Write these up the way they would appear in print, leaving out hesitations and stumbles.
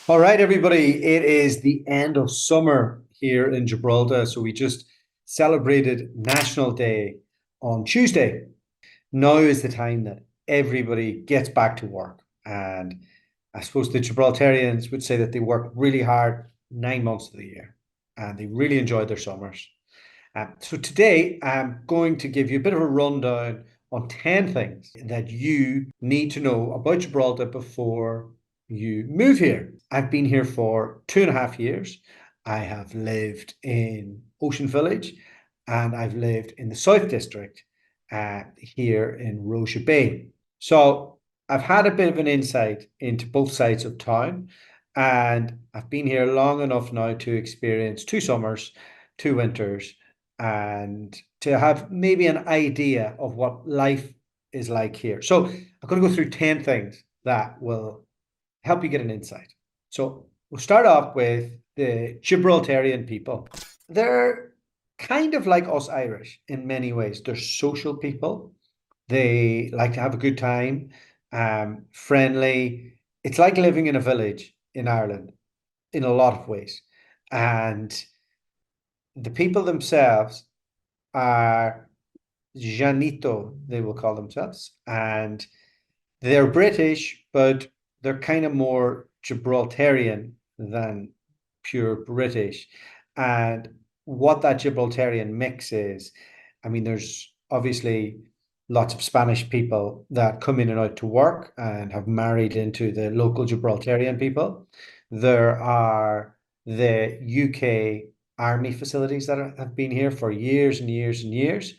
All right, everybody. It is the end of summer here in Gibraltar. So we just celebrated National Day on Tuesday. Now is the time that everybody gets back to work. And I suppose the Gibraltarians would say that they work really hard 9 months of the year and they really enjoy their summers. So today I'm going to give you a bit of a rundown on 10 things that you need to know about Gibraltar before you move here. I've been here for 2.5 years. I have lived in Ocean Village and I've lived in the South District here in Rosia Bay. So I've had a bit of an insight into both sides of town, and I've been here long enough now to experience 2 summers, 2 winters, and to have maybe an idea of what life is like here. So I'm going to go through 10 things that will help you get an insight. So we'll start off with the Gibraltarian people. They're kind of like us Irish in many ways. They're social people. They like to have a good time, friendly. It's like living in a village in Ireland in a lot of ways. And the people themselves are Janito, they will call themselves. And they're British, but they're kind of more Gibraltarian than pure British. And what that Gibraltarian mix is, I mean, there's obviously lots of Spanish people that come in and out to work and have married into the local Gibraltarian people. There are the UK army facilities that have been here for years and years and years.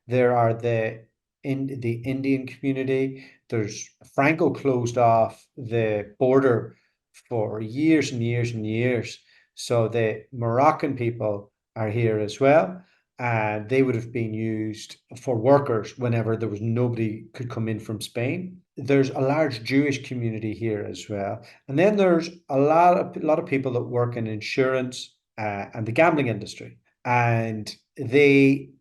There are the Indian community. There's Franco closed off the border for years and years and years. So the Moroccan people are here as well. And they would have been used for workers whenever there was nobody could come in from Spain. There's a large Jewish community here as well. And then there's a lot of people that work in insurance and the gambling industry. And they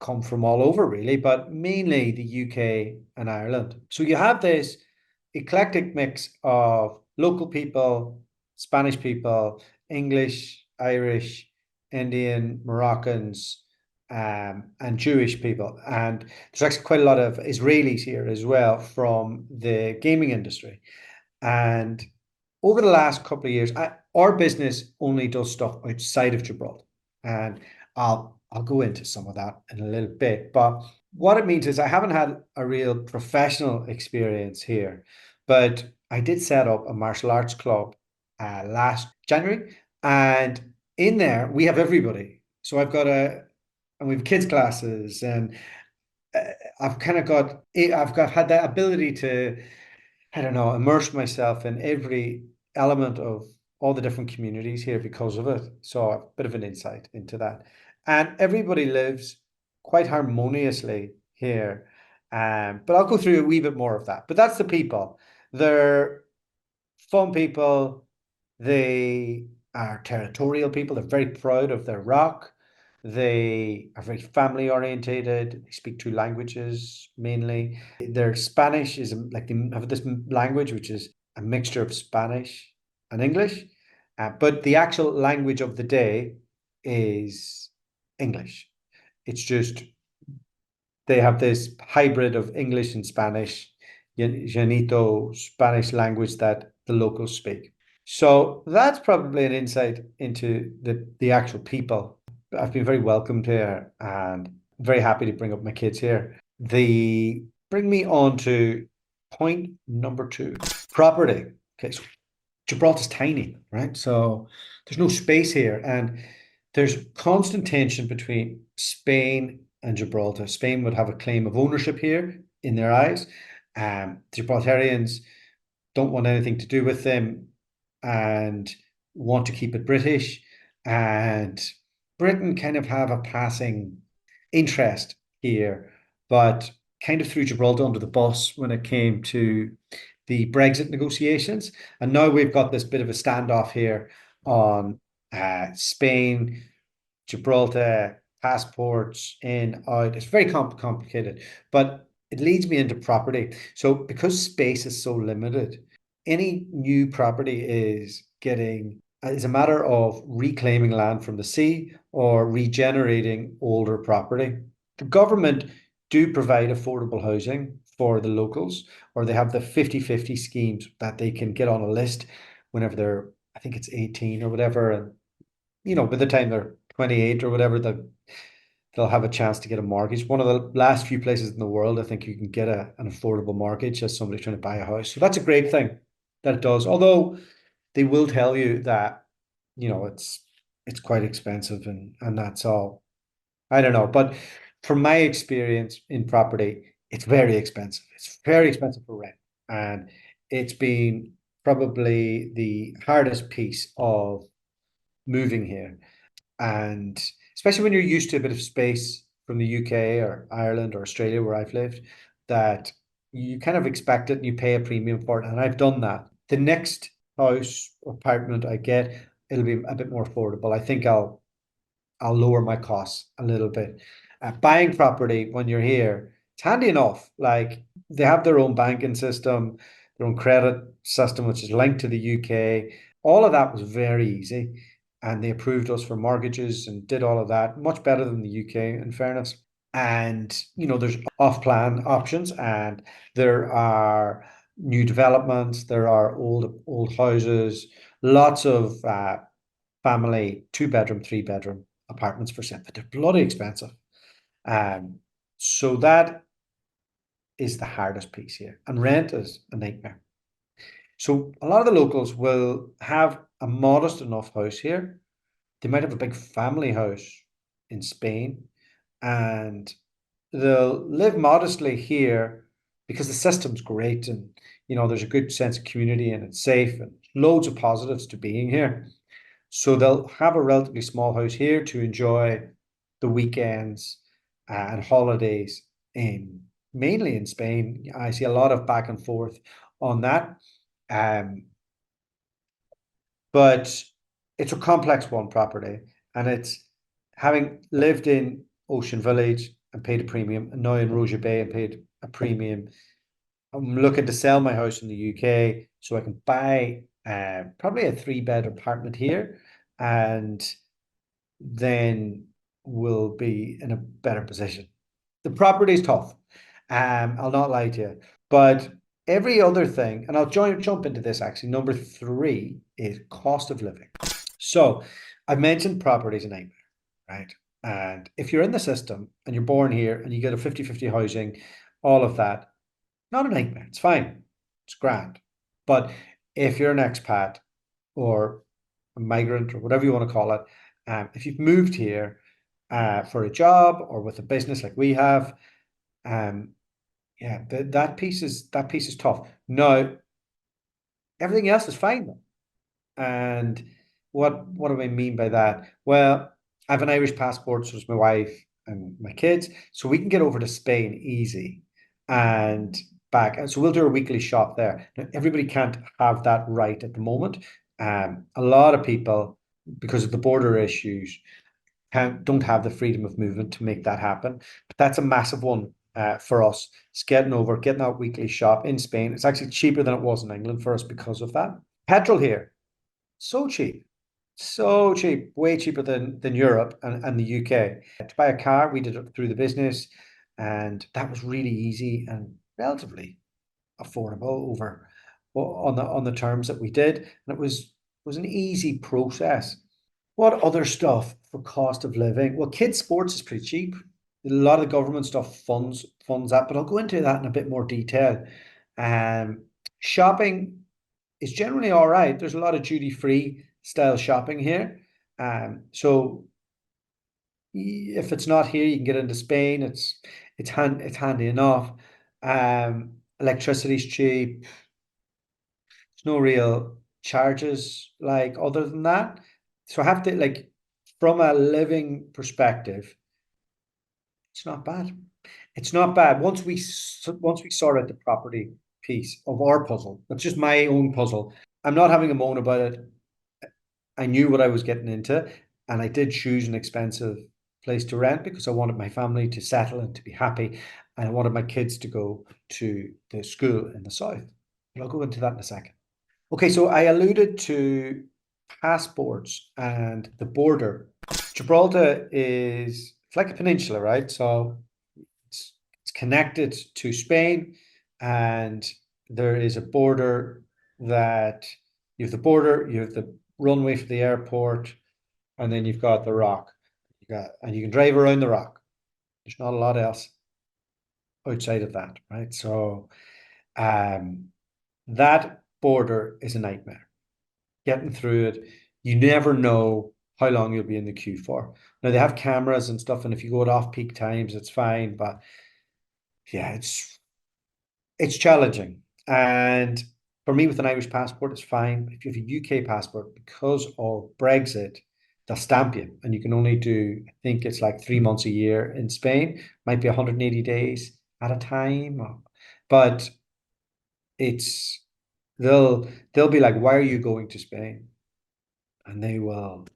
come from all over, really, but mainly the UK and Ireland. So you have this eclectic mix of local people, Spanish people, English, Irish, Indian, Moroccans, and Jewish people. And there's actually quite a lot of Israelis here as well from the gaming industry. And over the last couple of years, our business only does stuff outside of Gibraltar. And I'll go into some of that in a little bit. But what it means is I haven't had a real professional experience here, but I did set up a martial arts club last January, and in there we have everybody. So and we have kids classes, and uh, I've had that ability to, I don't know, immerse myself in every element of all the different communities here because of it. So a bit of an insight into that. And everybody lives quite harmoniously here. But I'll go through a wee bit more of that. But that's the people. They're fun people. They are territorial people. They're very proud of their rock. They are very family orientated. They speak 2 languages mainly. Their Spanish is like they have this language which is a mixture of Spanish and English, but the actual language of the day is English. It's just they have this hybrid of English and Spanish, Llanito Spanish language that the locals speak. So that's probably an insight into the actual people. I've been very welcomed here and very happy to bring up my kids here. They bring me on to point number 2, property. Okay, so Gibraltar's tiny, right? So there's no space here, and there's constant tension between Spain and Gibraltar. Spain would have a claim of ownership here in their eyes. Gibraltarians don't want anything to do with them and want to keep it British. And Britain kind of have a passing interest here, but kind of threw Gibraltar under the bus when it came to the Brexit negotiations. And now we've got this bit of a standoff here on Spain, Gibraltar, passports in, out. It's very complicated, but it leads me into property. So because space is so limited, any new property is is a matter of reclaiming land from the sea or regenerating older property. The government do provide affordable housing for the locals, or they have the 50-50 schemes that they can get on a list whenever they're, I think it's 18 or whatever. And, by the time they're 28 or whatever, they'll have a chance to get a mortgage. One of the last few places in the world, I think you can get an affordable mortgage as somebody trying to buy a house. So that's a great thing that it does. Although they will tell you that, it's quite expensive and that's all. I don't know. But from my experience in property, it's very expensive. It's very expensive for rent. And it's been probably the hardest piece of moving here. And especially when you're used to a bit of space from the UK or Ireland or Australia where I've lived, that you kind of expect it and you pay a premium for it. And I've done that. The next house or apartment I get, it'll be a bit more affordable. I think I'll lower my costs a little bit. Buying property when you're here, it's handy enough. Like they have their own banking system, their own credit system, which is linked to the UK. All of that was very easy. And they approved us for mortgages and did all of that, much better than the UK, in fairness. And, there's off-plan options and there are new developments, there are old houses, lots of family, 2 bedroom, 3 bedroom apartments for sale, but they're bloody expensive. Um, so that is the hardest piece here. And rent is a nightmare. So a lot of the locals will have a modest enough house here. They might have a big family house in Spain and they'll live modestly here because the system's great and there's a good sense of community and it's safe and loads of positives to being here. So they'll have a relatively small house here to enjoy the weekends and holidays in mainly in Spain. I see a lot of back and forth on that. Um, but it's a complex one property, and it's having lived in Ocean Village and paid a premium, and now in Rosia Bay and paid a premium. I'm looking to sell my house in the UK so I can buy probably a 3-bed apartment here, and then we'll be in a better position. The property is tough. I'll not lie to you, but every other thing, and I'll jump into this actually. Number 3 is cost of living. So I mentioned property is a nightmare, right? And if you're in the system and you're born here and you get a 50-50 housing, all of that, not a nightmare. It's fine. It's grand. But if you're an expat or a migrant or whatever you want to call it, if you've moved here for a job or with a business like we have, um, yeah, that piece is tough. Now, everything else is fine though. And what do I mean by that? Well, I have an Irish passport, so it's my wife and my kids, so we can get over to Spain easy and back. And so we'll do a weekly shop there. Now, everybody can't have that right at the moment. A lot of people, because of the border issues, don't have the freedom of movement to make that happen. But that's a massive one for us. It's getting that weekly shop in Spain. It's actually cheaper than it was in England for us because of that. Petrol here, so cheap. So cheap, way cheaper than Europe and the UK. To buy a car, we did it through the business, and that was really easy and relatively affordable on the terms that we did. And it was an easy process. What other stuff for cost of living? Well, kids' sports is pretty cheap. A lot of the government stuff funds that, but I'll go into that in a bit more detail. Um, Shopping is generally all right. There's a lot of duty-free style shopping here. So if it's not here, you can get into Spain. It's handy enough. Electricity's cheap. There's no real charges like other than that. So I have to like from a living perspective, it's not bad. It's not bad. Once we sort out the property piece of our puzzle, that's just my own puzzle. I'm not having a moan about it. I knew what I was getting into, and I did choose an expensive place to rent because I wanted my family to settle and to be happy, and I wanted my kids to go to the school in the south. But I'll go into that in a second. Okay, so I alluded to passports and the border. Gibraltar is it's like a peninsula, right? So it's connected to Spain, and there is a border that you have the border, you have the runway for the airport, and then you've got the rock. And you can drive around the rock. There's not a lot else outside of that, right? So um, that border is a nightmare. Getting through it, you never know how long you'll be in the queue for. Now they have cameras and stuff, and if you go at off-peak times, it's fine. But yeah, it's challenging. And for me, with an Irish passport, it's fine. If you have a UK passport, because of Brexit, they'll stamp you, and you can only do, I think it's like 3 months a year in Spain, might be 180 days at a time. But it's they'll be like, why are you going to Spain? And they'll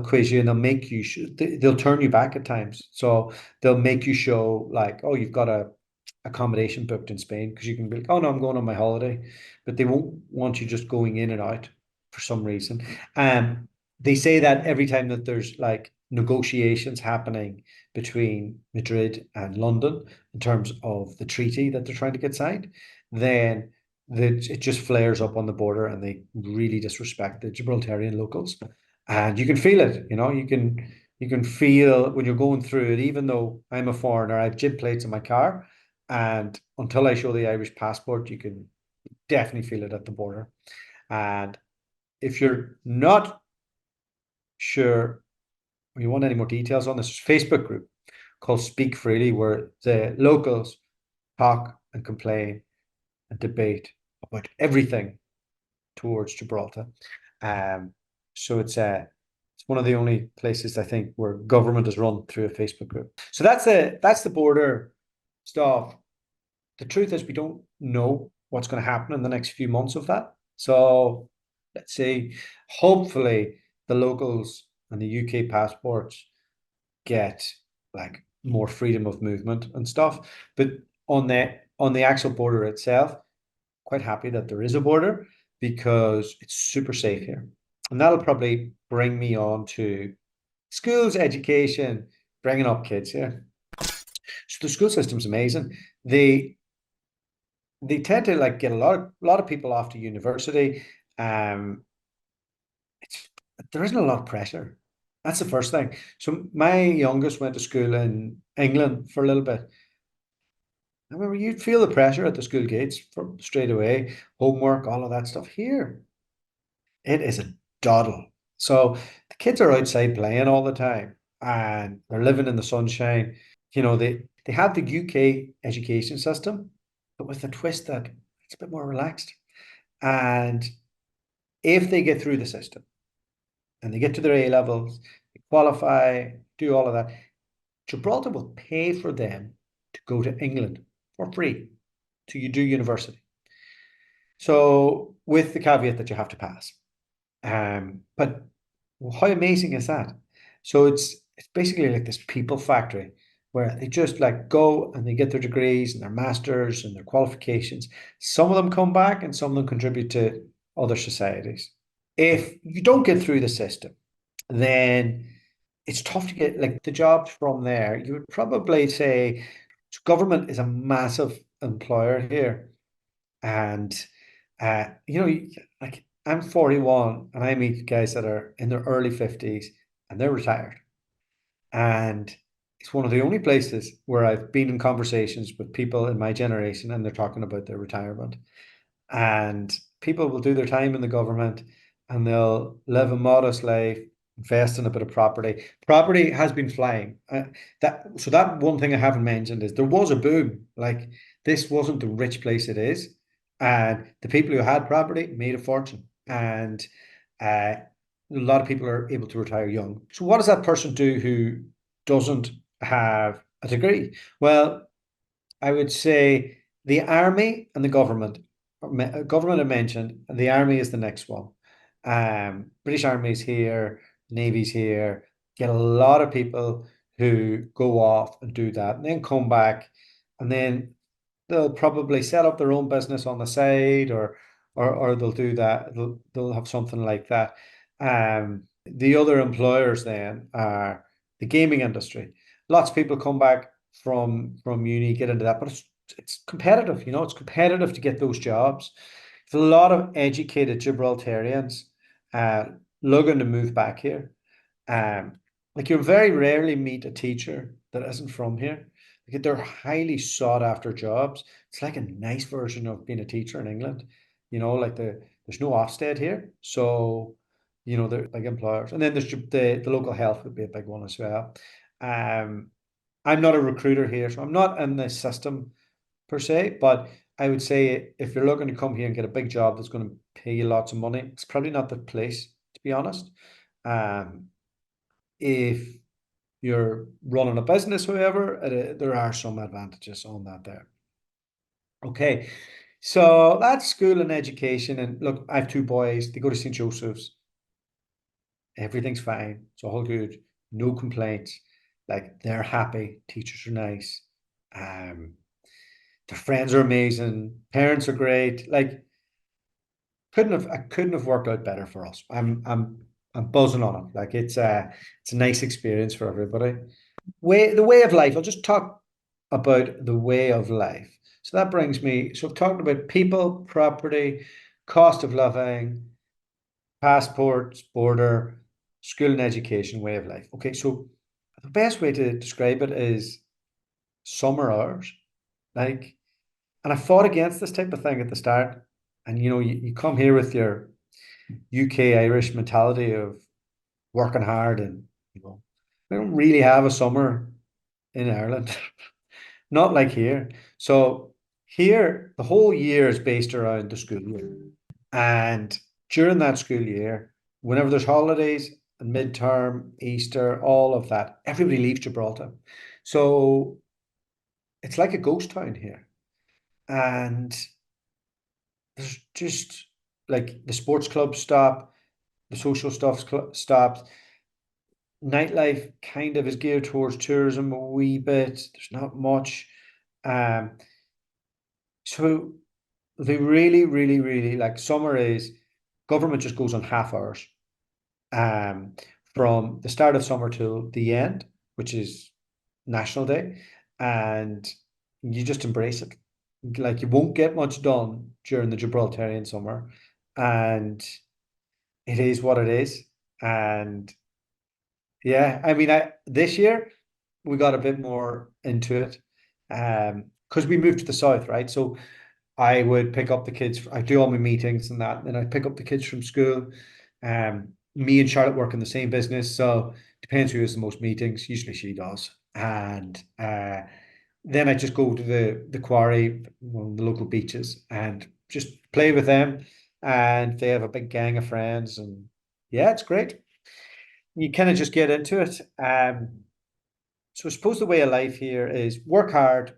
quiz you and they'll make you they'll turn you back at times. So they'll make you show like, oh, you've got a accommodation booked in Spain, because you can be like, oh no, I'm going on my holiday, but they won't want you just going in and out for some reason. They say that every time that there's like negotiations happening between Madrid and London in terms of the treaty that they're trying to get signed, then it just flares up on the border and they really disrespect the Gibraltarian locals. And you can feel it, you can feel when you're going through it, even though I'm a foreigner, I have jib plates in my car. And until I show the Irish passport, you can definitely feel it at the border. And if you're not sure or you want any more details on this, Facebook group called Speak Freely, where the locals talk and complain and debate about everything towards Gibraltar. Um, so it's one of the only places I think where government is run through a Facebook group. So that's the border stuff. The truth is we don't know what's going to happen in the next few months of that. So let's see. Hopefully the locals and the UK passports get like more freedom of movement and stuff. But on the actual border itself, quite happy that there is a border because it's super safe here. And that'll probably bring me on to schools, education, bringing up kids here. So the school system's amazing. They tend to like get a lot of people off to university. Um, it's there isn't a lot of pressure. That's the first thing. So my youngest went to school in England for a little bit. I remember you'd feel the pressure at the school gates from straight away, homework, all of that stuff. Here, it is a doddle. So the kids are outside playing all the time and they're living in the sunshine. They have the UK education system, but with a twist that it's a bit more relaxed. And if they get through the system and they get to their A levels, they qualify, do all of that, Gibraltar will pay for them to go to England for free to you do university. So with the caveat that you have to pass. But how amazing is that? So it's basically like this people factory where they just like go and they get their degrees and their masters and their qualifications. Some of them come back and some of them contribute to other societies. If you don't get through the system, then it's tough to get like the jobs from there. You would probably say government is a massive employer here. And like I'm 41 and I meet guys that are in their early 50s and they're retired. And it's one of the only places where I've been in conversations with people in my generation and they're talking about their retirement. And people will do their time in the government and they'll live a modest life, invest in a bit of property. Property has been flying. That one thing I haven't mentioned is there was a boom. Like this wasn't the rich place it is, and the people who had property made a fortune. And a lot of people are able to retire young. So what does that person do who doesn't have a degree? Well, I would say the army and the government. Government I mentioned, and the army is the next one. British Army's here, Navy's here. Get a lot of people who go off and do that, and then come back, and then they'll probably set up their own business on the side, or or they'll do that. They'll have something like that. The other employers then are the gaming industry. Lots of people come back from uni, get into that, but it's competitive. It's competitive to get those jobs. There's a lot of educated Gibraltarians uh, looking to move back here. Um, like you very rarely meet a teacher that isn't from here. Like they're highly sought after jobs. It's like a nice version of being a teacher in England. Like there's no Ofsted here, so they're like employers. And then there's the local health would be a big one as well. Um, I'm not a recruiter here, so I'm not in the system per se, but I would say if you're looking to come here and get a big job that's going to pay you lots of money, it's probably not the place, to be honest. Um, if you're running a business, however, there are some advantages on that there. Okay, so that's school and education. And look, I have two boys. They go to St. Joseph's. Everything's fine. It's all good. No complaints. Like they're happy. Teachers are nice. Um, their friends are amazing. Parents are great. Like I couldn't have worked out better for us. I'm buzzing on it. Like it's a nice experience for everybody. The way of life. I'll just talk about the way of life. So that brings me, so I've talked about people, property, cost of living, passports, border, school and education, way of life. Okay, so the best way to describe it is summer hours. Like, and I fought against this type of thing at the start. And you come here with your UK Irish mentality of working hard and we don't really have a summer in Ireland. Not like here. So here, the whole year is based around the school year. And during that school year, whenever there's holidays and midterm, Easter, all of that, everybody leaves Gibraltar. So it's like a ghost town here. And there's just like the sports clubs stop, the social stuff stops. Nightlife kind of is geared towards tourism a wee bit. There's not much. Um, so they really, really, really like summer is government just goes on half hours um, from the start of summer till the end, which is National Day, and you just embrace it. Like you won't get much done during the Gibraltarian summer, and it is what it is. And yeah, I mean, I this year we got a bit more into it, because we moved to the south, right? So I would pick up the kids. I do all my meetings and that, and I pick up the kids from school. Me and Charlotte work in the same business, so depends who has the most meetings. Usually she does, and then I just go to the quarry, one of the local beaches, and just play with them. And they have a big gang of friends, and yeah, it's great. You kind of just get into it. So I suppose the way of life here is work hard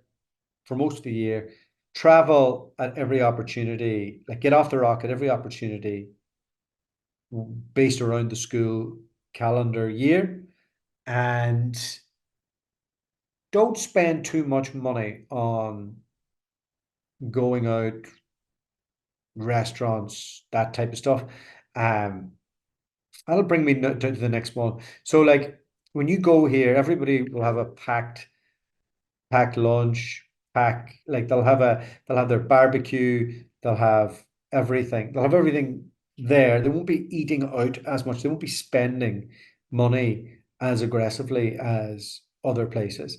for most of the year, travel at every opportunity, like get off the rock at every opportunity based around the school calendar year, and don't spend too much money on going out, restaurants, that type of stuff. Um, that'll bring me to the next one. So, like when you go here, everybody will have a packed lunch, like they'll have their barbecue, they'll have everything there. They won't be eating out as much, they won't be spending money as aggressively as other places.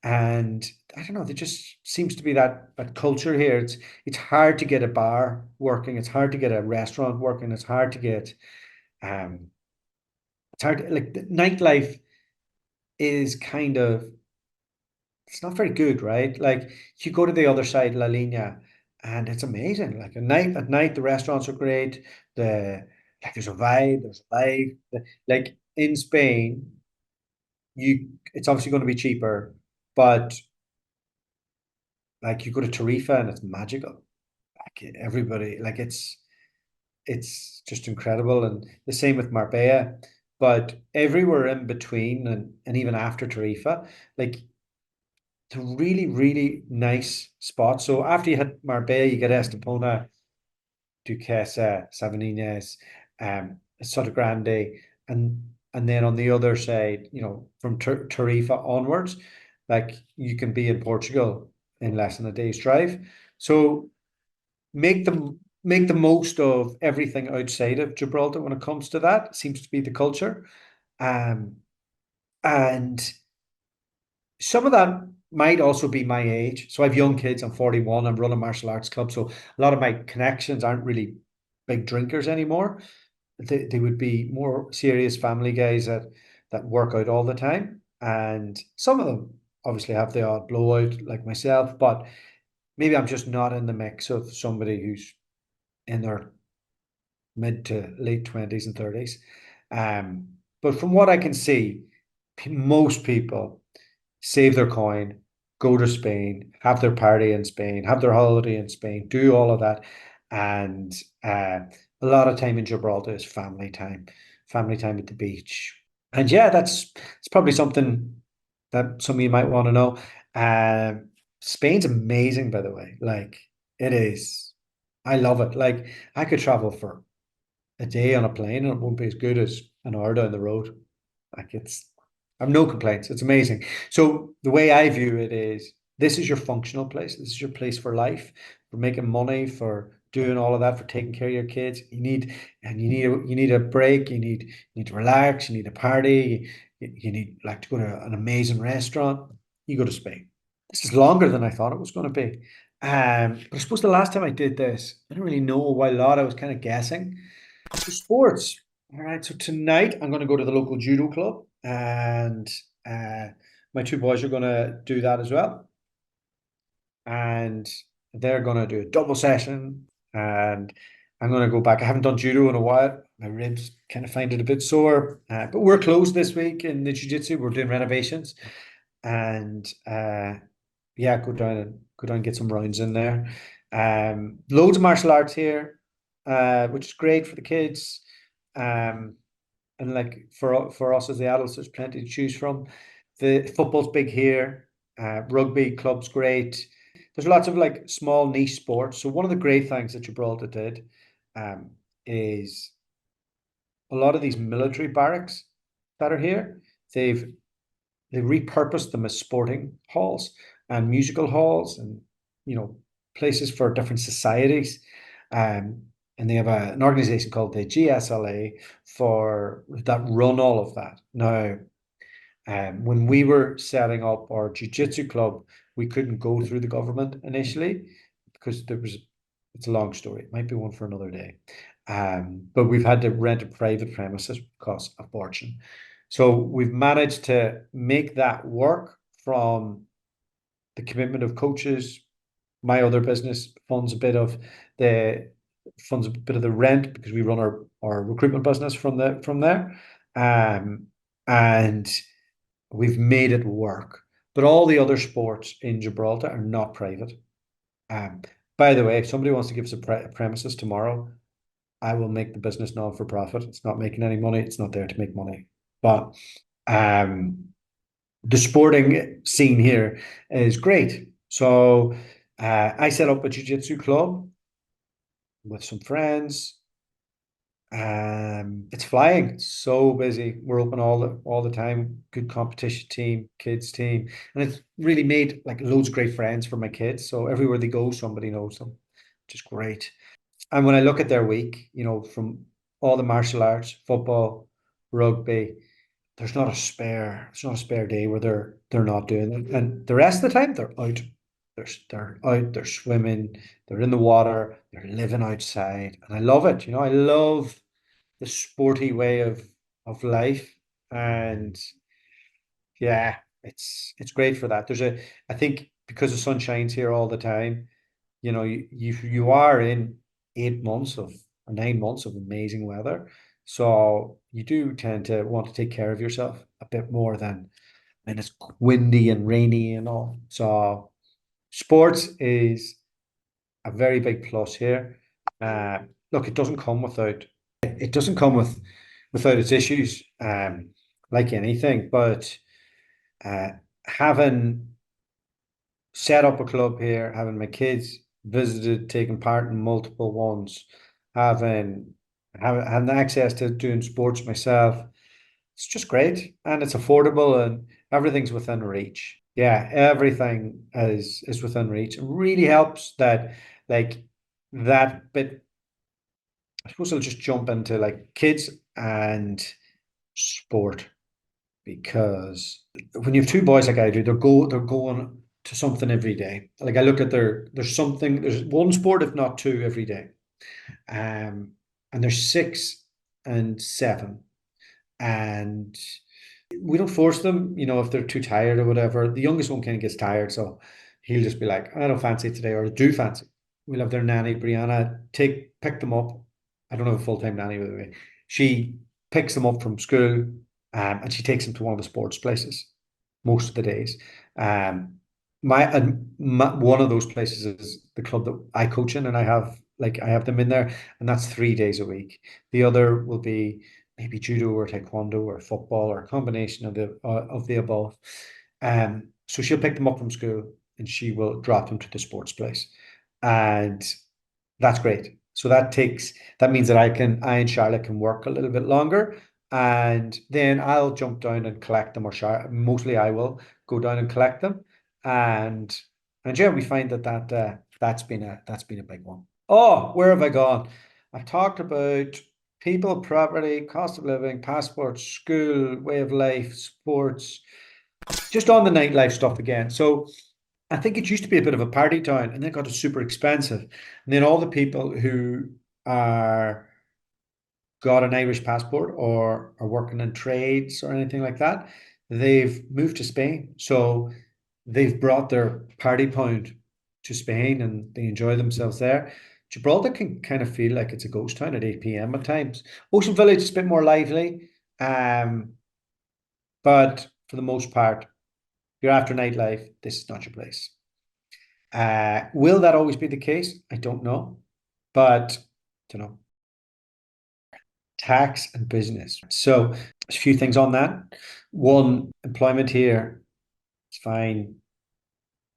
And I don't know, there just seems to be that culture here. It's hard to get a bar working, it's hard to get a restaurant working, it's hard to get um like the nightlife is kind of it's not very good, right? Like you go to the other side, La Línea, and it's amazing. Like at night, the restaurants are great. There's a vibe, there's a life. Like in Spain, it's obviously going to be cheaper, but like you go to Tarifa and it's magical. Like everybody, like it's just incredible. And the same with Marbella, but everywhere in between and even after Tarifa, like it's a really, really nice spot. So after you hit Marbella, you get Estepona, Duquesa, Sabanines, Grande, and then on the other side, from Tarifa onwards, like you can be in Portugal in less than a day's drive. So make the most of everything outside of Gibraltar when it comes to that. It seems to be the culture. Um, and some of that might also be my age. So I have young kids. I'm 41. I'm running a martial arts club. So a lot of my connections aren't really big drinkers anymore. They would be more serious family guys that work out all the time. And some of them obviously have the odd blowout like myself, but maybe I'm just not in the mix of somebody who's in their mid to late 20s and 30s. Um, but from what I can see, most people save their coin, go to Spain, have their party in Spain, have their holiday in Spain, do all of that. And a lot of time in Gibraltar is family time at the beach. And yeah, that's it's probably something that some of you might want to know. Spain's amazing, by the way. Like it is. I love it. Like I could travel for a day on a plane and it won't be as good as an hour down the road. Like I've no complaints. It's amazing. So the way I view it is this is your functional place. This is your place for life, for making money, for doing all of that, for taking care of your kids. You need a break. You need to relax. You need a party. You need like to go to an amazing restaurant. You go to Spain. This is longer than I thought it was going to be. But I suppose the last time I did this, I didn't really know why a lot. I was kind of guessing. So sports. All right. So tonight I'm going to go to the local judo club, and uh, my two boys are going to do that as well. And they're going to do a double session. And I'm going to go back. I haven't done judo in a while. My ribs kind of find it a bit sore. But we're closed this week in the jiu-jitsu. We're doing renovations, and yeah, go down and get some rounds in there. Loads of martial arts here, which is great for the kids. Um, and like for us as the adults, there's plenty to choose from. The football's big here. Rugby club's great. There's lots of like small niche sports. So one of the great things that Gibraltar did um, is a lot of these military barracks that are here. They've they repurposed them as sporting halls and musical halls and places for different societies. Um, and they have an organization called the GSLA for that run all of that. Now, when we were setting up our jiu-jitsu club, we couldn't go through the government initially because it's a long story. It might be one for another day. But we've had to rent a private premises, cost a fortune. So we've managed to make that work from the commitment of coaches. My other business the funds a bit of the rent because we run our recruitment business from there. Um, and we've made it work. But all the other sports in Gibraltar are not private. Um, by the way, if somebody wants to give us a premises tomorrow, I will make the business non for profit. It's not making any money. It's not there to make money. But um, the sporting scene here is great. So I set up a jiu-jitsu club with some friends. It's flying. It's so busy. We're open all the time. Good competition team, kids team, and it's really made like loads of great friends for my kids. So everywhere they go, somebody knows them, which is great. And when I look at their week, from all the martial arts, football, rugby, there's not a spare day where they're not doing it. And the rest of the time they're out. They're out, they're swimming, they're in the water, they're living outside. And I love it. I love the sporty way of life. And yeah, it's great for that. I think because the sun shines here all the time, you are in 8 months of or 9 months of amazing weather. So you do tend to want to take care of yourself a bit more than when it's windy and rainy and all. So sports is a very big plus here. Look, it doesn't come without its issues, like anything, but uh, having set up a club here, having my kids visited, taken part in multiple ones. having having access to doing sports myself. It's just great, and it's affordable, and everything's within reach. Yeah, everything is within reach. It really helps that like that bit. I suppose I'll just jump into like kids and sport because when you have two boys like I do, they're going to something every day. Like I look at there's one sport, if not two, every day. Um, and there's 6 and 7. And we don't force them, if they're too tired or whatever. The youngest one kind of gets tired, so he'll just be like, I don't fancy it today, or I do fancy. We'll have their nanny, Brianna, pick them up. I don't have a full-time nanny, by the way. She picks them up from school, and she takes them to one of the sports places most of the days. Um, one of those places is the club that I coach in, and I have them in there, and that's 3 days a week. The other will be maybe judo or taekwondo or football or a combination of the above. So she'll pick them up from school and she will drop them to the sports place, and that's great. So that means that I and Charlotte can work a little bit longer, and then I'll jump down and collect them, or mostly I will go down and collect them, and yeah, we find that's been a big one. Oh, where have I gone? I've talked about people, property, cost of living, passports, school, way of life, sports, just on the nightlife stuff again. So I think it used to be a bit of a party town, and then it got super expensive. And then all the people who are got an Irish passport or are working in trades or anything like that, they've moved to Spain. So they've brought their party pound to Spain and they enjoy themselves there. Gibraltar can kind of feel like it's a ghost town at 8 p.m. at times. Ocean Village is a bit more lively, but for the most part, you're after nightlife, this is not your place. Will that always be the case? I don't know, but you know, tax and business. So there's a few things on that. One, employment here, it's fine.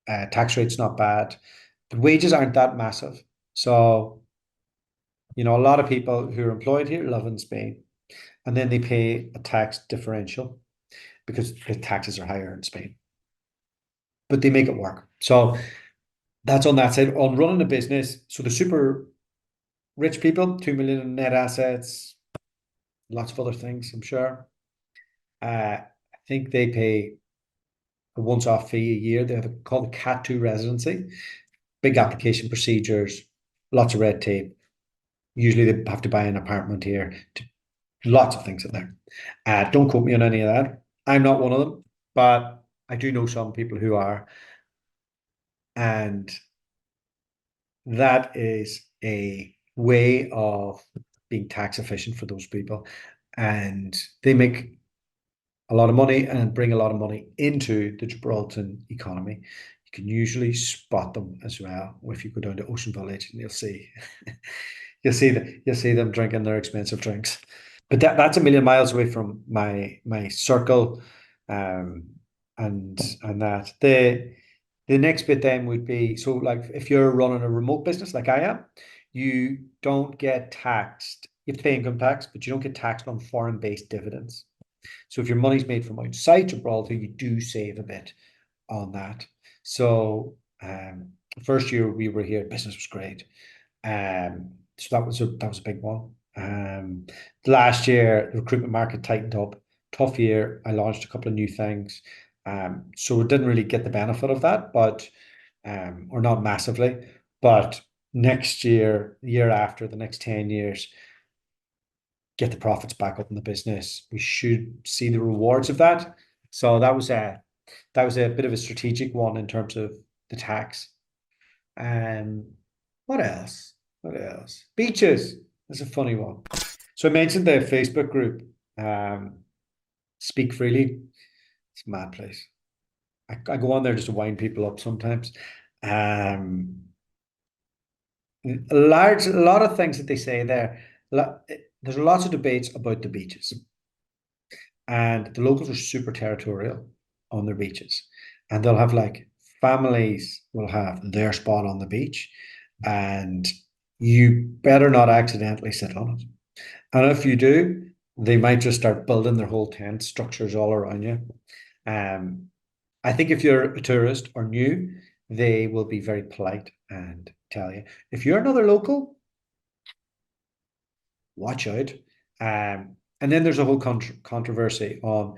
Tax rate's not bad. The wages aren't that massive. So, a lot of people who are employed here live in Spain, and then they pay a tax differential because the taxes are higher in Spain, but they make it work. So that's on that side. On running a business, so the super rich people, 2 million in net assets, lots of other things, I'm sure. I think they pay a once-off fee a year. They have called the Cat 2 residency. Big application procedures, lots of red tape. Usually they have to buy an apartment here. Lots of things in there. Don't quote me on any of that. I'm not one of them, but I do know some people who are, and that is a way of being tax efficient for those people, and they make a lot of money and bring a lot of money into the Gibraltar economy. You can usually spot them as well if you go down to Ocean Village, and you'll see them drinking their expensive drinks. But that's a million miles away from my circle, um, and that the next bit then would be, so like if you're running a remote business like I am, you don't get taxed. You have to pay income tax, but you don't get taxed on foreign-based dividends. So if your money's made from outside Gibraltar, you do save a bit on that. So the first year we were here, business was great. So that was a big one. Last year, the recruitment market tightened up. Tough year. I launched a couple of new things. So we didn't really get the benefit of that, but or not massively. But next year, the year after, the next 10 years, get the profits back up in the business. We should see the rewards of that. So that was a bit of a strategic one in terms of the tax. Um, what else? What else? Beaches. That's a funny one. So I mentioned the Facebook group, Speak Freely. It's a mad place. I go on there just to wind people up sometimes. Um, a lot of things that they say there. There's lots of debates about the beaches, and the locals are super territorial on their beaches, and they'll have like families will have their spot on the beach, and you better not accidentally sit on it. And if you do, they might just start building their whole tent structures all around you. Um, I think if you're a tourist or new, they will be very polite and tell you. If you're another local, watch out. And then there's a whole controversy on,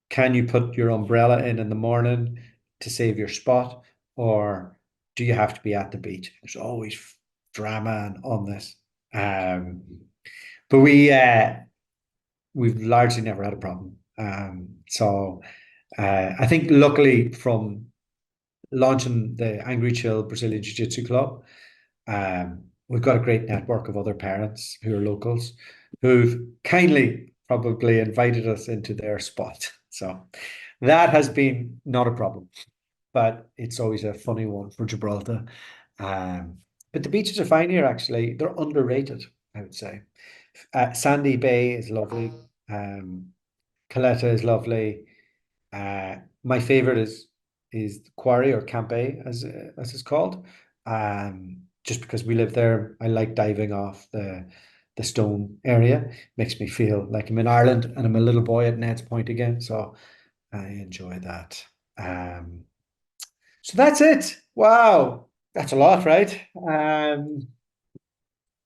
can you put your umbrella in the morning to save your spot, or do you have to be at the beach? There's always drama on this. Um, but we've largely never had a problem. I think luckily from launching the Angry Chill Brazilian Jiu Jitsu Club, we've got a great network of other parents who are locals who've kindly probably invited us into their spot. So that has been not a problem, but it's always a funny one for Gibraltar. Um, but the beaches are fine here, actually. They're underrated, I would say. Sandy Bay is lovely. Um, Caleta is lovely. My favorite is Quarry or Camp A as it's called. Just because we live there, I like diving off the stone area. Makes me feel like I'm in Ireland and I'm a little boy at Ned's Point again. So I enjoy that. Um, so that's it. Wow, that's a lot, right?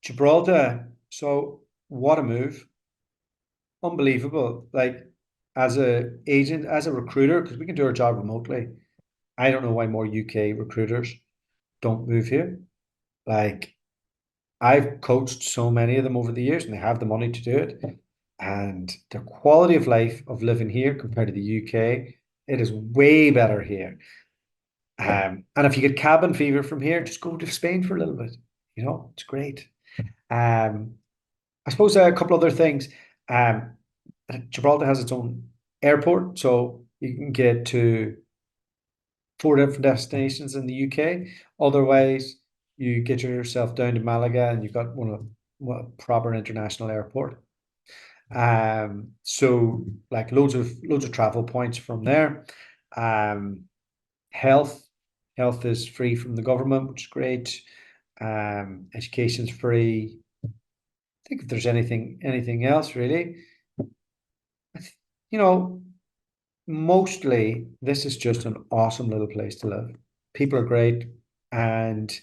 Gibraltar. So what a move. Unbelievable. Like as a agent, as a recruiter, because we can do our job remotely. I don't know why more UK recruiters don't move here. Like I've coached so many of them over the years and they have the money to do it. And the quality of life of living here compared to the UK, it is way better here. And if you get cabin fever from here, just go to Spain for a little bit. It's great. Um, I suppose a couple other things. Um, Gibraltar has its own airport, so you can get to four different destinations in the UK. Otherwise, you get yourself down to Malaga and you've got one proper international airport. So like loads of travel points from there. Um, health health is free from the government, which is great. Education's free. I think if there's anything else really, you know, mostly this is just an awesome little place to live. People are great, and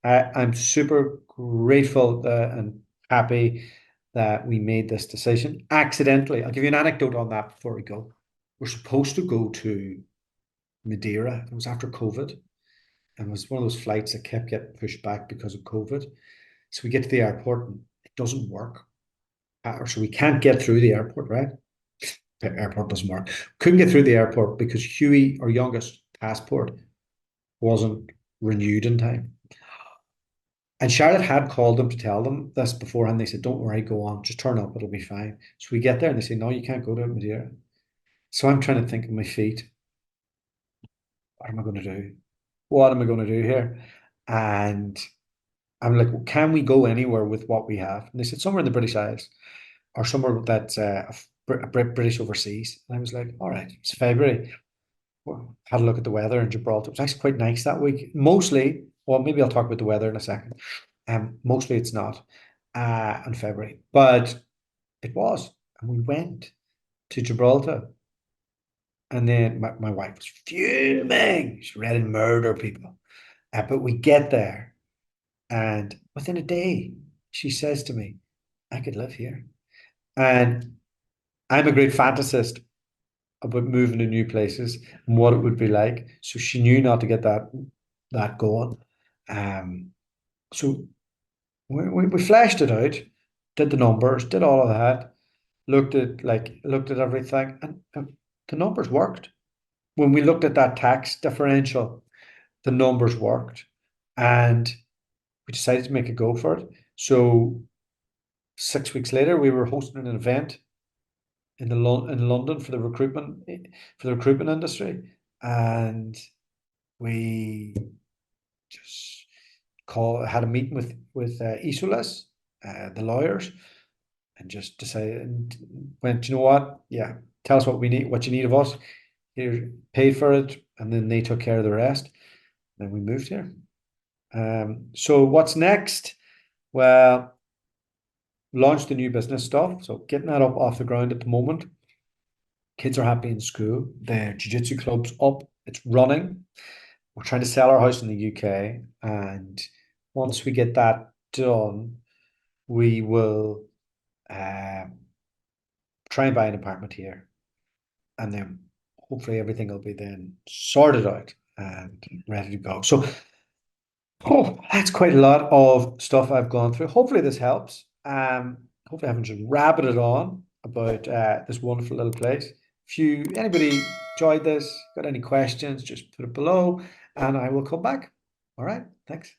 I'm super grateful and happy that we made this decision accidentally. I'll give you an anecdote on that before we go. We're supposed to go to Madeira. It was after COVID, and it was one of those flights that kept getting pushed back because of COVID. So we get to the airport and it doesn't work, or so we can't get through the airport, right? The airport doesn't work. Couldn't get through the airport because Huey, our youngest passport, wasn't renewed in time. And Charlotte had called them to tell them this beforehand. They said, "Don't worry, go on, just turn up, it'll be fine." So we get there and they say, "No, you can't go to Madeira." So I'm trying to think on my feet, what am I going to do? What am I going to do here? And I'm like, well, can we go anywhere with what we have? And they said, somewhere in the British Isles or somewhere that's British overseas. And I was like, all right, it's February. Well, had a look at the weather in Gibraltar. It was actually quite nice that week. Mostly, well, maybe I'll talk about the weather in a second. Mostly it's not in February, but it was. And we went to Gibraltar. And then my wife was fuming. She's ready to murder people. But we get there, and within a day, she says to me, I could live here. And I'm a great fantasist about moving to new places and what it would be like. So she knew not to get that going. Um, so we fleshed it out, did the numbers, did all of that, looked at everything, and the numbers worked. When we looked at that tax differential, the numbers worked, and we decided to make a go for it. So 6 weeks later, we were hosting an event in London for the recruitment industry, and we just had a meeting with Isolas, the lawyers, and just decided and went, you know what? Yeah, tell us what you need of us. Here, paid for it, and then they took care of the rest. Then we moved here. So what's next? Well, launched the new business stuff, so getting that up off the ground at the moment. Kids are happy in school. The jiu-jitsu club's up, it's running. We're trying to sell our house in the UK, and once we get that done, we will try and buy an apartment here, and then hopefully everything will be then sorted out and ready to go. So, oh, that's quite a lot of stuff I've gone through. Hopefully this helps. Hopefully I haven't just rabbited on about this wonderful little place. If anybody enjoyed this, got any questions, just put it below, and I will come back. All right, thanks.